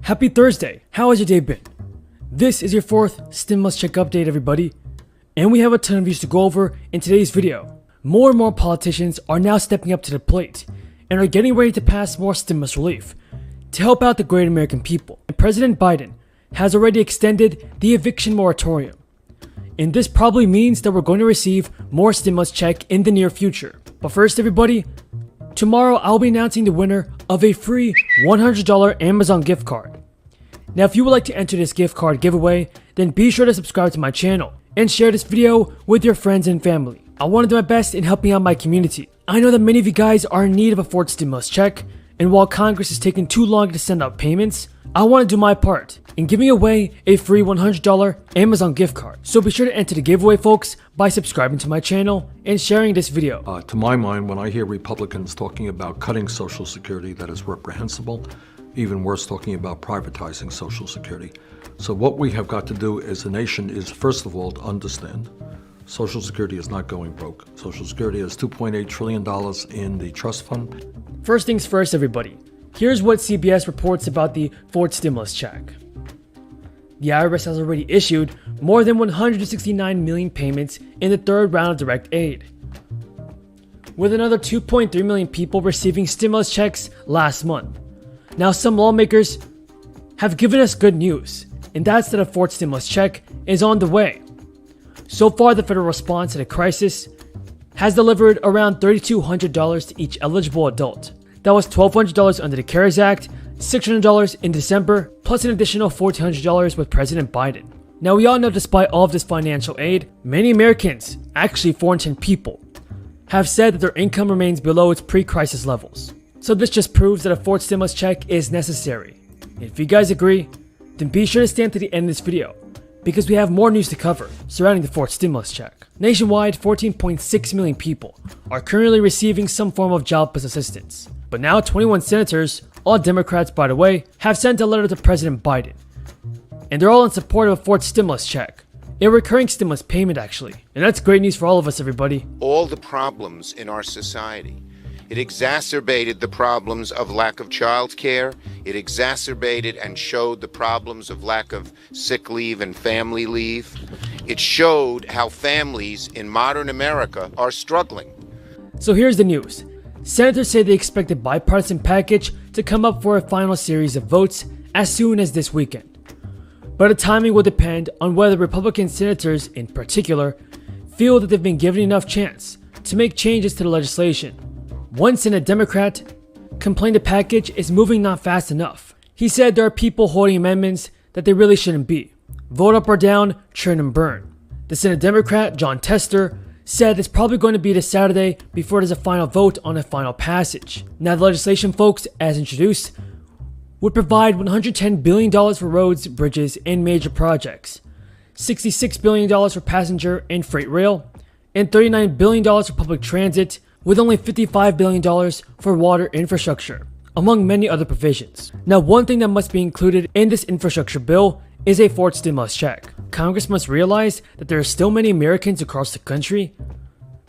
Happy Thursday! How has your day been? This is your fourth stimulus check update, everybody. And we have a ton of news to go over in today's video. More and more politicians are now stepping up to the plate and are getting ready to pass more stimulus relief to help out the great American people. And President Biden has already extended the eviction moratorium. And this probably means that we're going to receive more stimulus check in the near future. But first, everybody, tomorrow I'll be announcing the winner of a free $100 Amazon gift card. Now, if you would like to enter this gift card giveaway, then be sure to subscribe to my channel and share this video with your friends and family. I want to do my best in helping out my community. I know that many of you guys are in need of a fourth stimulus check, and while Congress is taking too long to send out payments, I want to do my part in giving away a free $100 Amazon gift card. So be sure to enter the giveaway, folks, by subscribing to my channel and sharing this video. To my mind, when I hear Republicans talking about cutting Social Security, that is reprehensible. Even worse, talking about privatizing Social Security. So what we have got to do as a nation is, first of all, to understand Social Security is not going broke. Social Security has $2.8 trillion in the trust fund. First things first, everybody. Here's what CBS reports about the fourth stimulus check. The IRS has already issued more than 169 million payments in the third round of direct aid, with another 2.3 million people receiving stimulus checks last month. Now, some lawmakers have given us good news, and that's that a fourth stimulus check is on the way. So far, the federal response to the crisis has delivered around $3,200 to each eligible adult. That was $1,200 under the CARES Act, $600 in December, plus an additional $1,400 with President Biden. Now, we all know despite all of this financial aid, many Americans, actually 4 in 10 people, have said that their income remains below its pre-crisis levels. So this just proves that a fourth stimulus check is necessary. If you guys agree, then be sure to stay to the end of this video, because we have more news to cover surrounding the fourth stimulus check. Nationwide, 14.6 million people are currently receiving some form of jobless assistance. But now 21 senators, all Democrats by the way, have sent a letter to President Biden. And they're all in support of a fourth stimulus check. A recurring stimulus payment, actually. And that's great news for all of us, everybody. All the problems in our society. It exacerbated the problems of lack of child care. It exacerbated and showed the problems of lack of sick leave and family leave. It showed how families in modern America are struggling. So here's the news. Senators say they expect a bipartisan package to come up for a final series of votes as soon as this weekend. But the timing will depend on whether Republican senators, in particular, feel that they've been given enough chance to make changes to the legislation. One Senate Democrat complained the package is moving not fast enough. He said there are people holding amendments that they really shouldn't be. Vote up or down, churn and burn. The Senate Democrat, John Tester, said it's probably going to be this Saturday before there's a final vote on a final passage. Now, the legislation, folks, as introduced, would provide $110 billion for roads, bridges, and major projects, $66 billion for passenger and freight rail, and $39 billion for public transit, with only $55 billion for water infrastructure, among many other provisions. Now, one thing that must be included in this infrastructure bill is a fourth stimulus check. Congress must realize that there are still many Americans across the country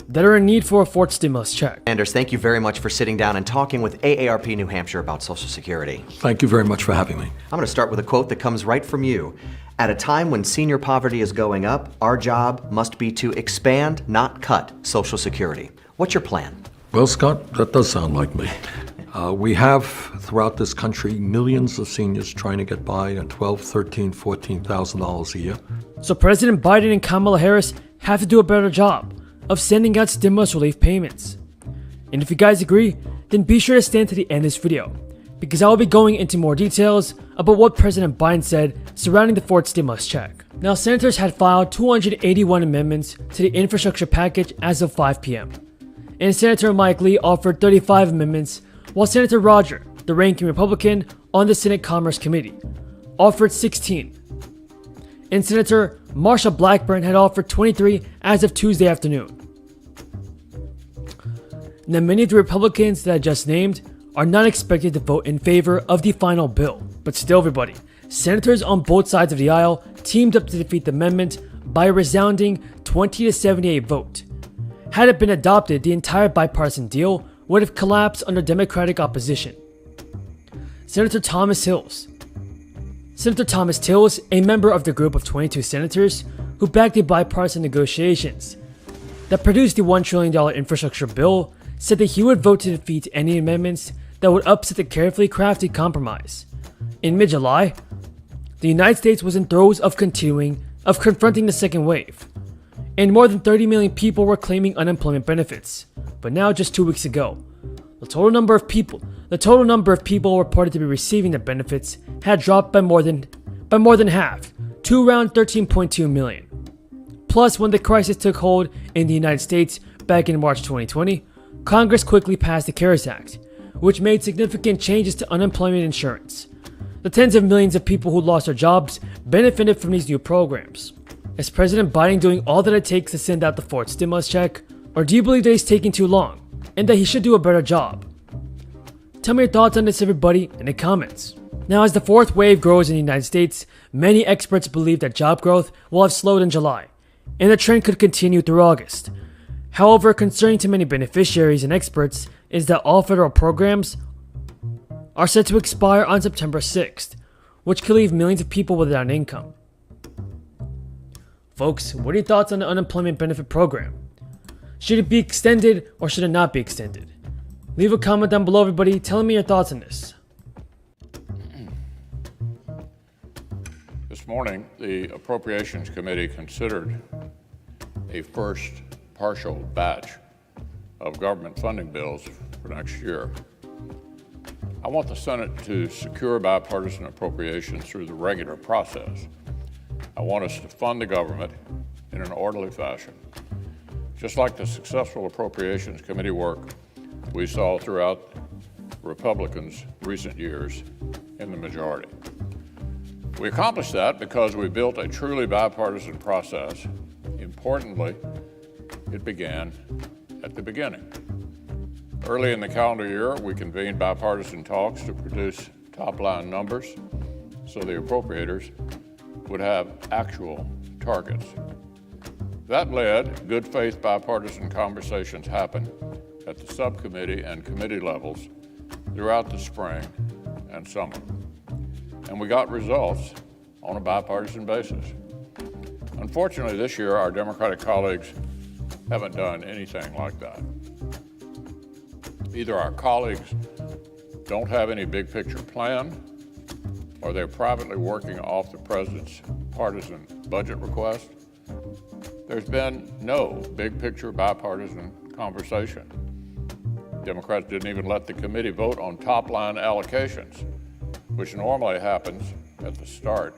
that are in need for a fourth stimulus check. Anders, thank you very much for sitting down and talking with AARP New Hampshire about Social Security. Thank you very much for having me. I'm going to start with a quote that comes right from you. At a time when senior poverty is going up, our job must be to expand, not cut, Social Security. What's your plan? Well, Scott, that does sound like me. We have, throughout this country, millions of seniors trying to get by on $12,000, $13,000, $14,000 a year. So President Biden and Kamala Harris have to do a better job of sending out stimulus relief payments. And if you guys agree, then be sure to stay to the end of this video, because I will be going into more details about what President Biden said surrounding the fourth stimulus check. Now, senators had filed 281 amendments to the infrastructure package as of 5 p.m. And Senator Mike Lee offered 35 amendments, while Senator Roger, the ranking Republican on the Senate Commerce Committee, offered 16. And Senator Marsha Blackburn had offered 23 as of Tuesday afternoon. Now, many of the Republicans that I just named are not expected to vote in favor of the final bill. But still, everybody, senators on both sides of the aisle teamed up to defeat the amendment by a resounding 20-78 vote. Had it been adopted, the entire bipartisan deal would have collapsed under Democratic opposition. Senator Thomas Hills, Senator Thomas Tillis, a member of the group of 22 senators who backed the bipartisan negotiations that produced the $1 trillion infrastructure bill, said that he would vote to defeat any amendments that would upset the carefully crafted compromise. In mid-July, the United States was in throes of confronting the second wave, and more than 30 million people were claiming unemployment benefits. But now, just 2 weeks ago, the total number of people reported to be receiving the benefits had dropped by more than half, to around 13.2 million. Plus, when the crisis took hold in the United States back in March 2020, Congress quickly passed the CARES Act, which made significant changes to unemployment insurance. The tens of millions of people who lost their jobs benefited from these new programs. Is President Biden doing all that it takes to send out the fourth stimulus check? Or do you believe that he's taking too long and that he should do a better job? Tell me your thoughts on this, everybody, in the comments. Now, as the fourth wave grows in the United States, many experts believe that job growth will have slowed in July, and the trend could continue through August. However, concerning to many beneficiaries and experts is that all federal programs are set to expire on September 6th, which could leave millions of people without an income. Folks, what are your thoughts on the unemployment benefit program? Should it be extended or should it not be extended? Leave a comment down below, everybody, telling me your thoughts on this. This morning, the Appropriations Committee considered a first partial batch of government funding bills for next year. I want the Senate to secure bipartisan appropriations through the regular process. I want us to fund the government in an orderly fashion, just like the successful Appropriations Committee work we saw throughout Republicans' recent years in the majority. We accomplished that because we built a truly bipartisan process. Importantly, it began at the beginning. Early in the calendar year, we convened bipartisan talks to produce top-line numbers so the appropriators would have actual targets. That led good faith bipartisan conversations happen at the subcommittee and committee levels throughout the spring and summer. And we got results on a bipartisan basis. Unfortunately, this year, our Democratic colleagues haven't done anything like that. Either our colleagues don't have any big picture plan, or they're privately working off the president's partisan budget request. There's been no big picture bipartisan conversation. Democrats didn't even let the committee vote on top line allocations, which normally happens at the start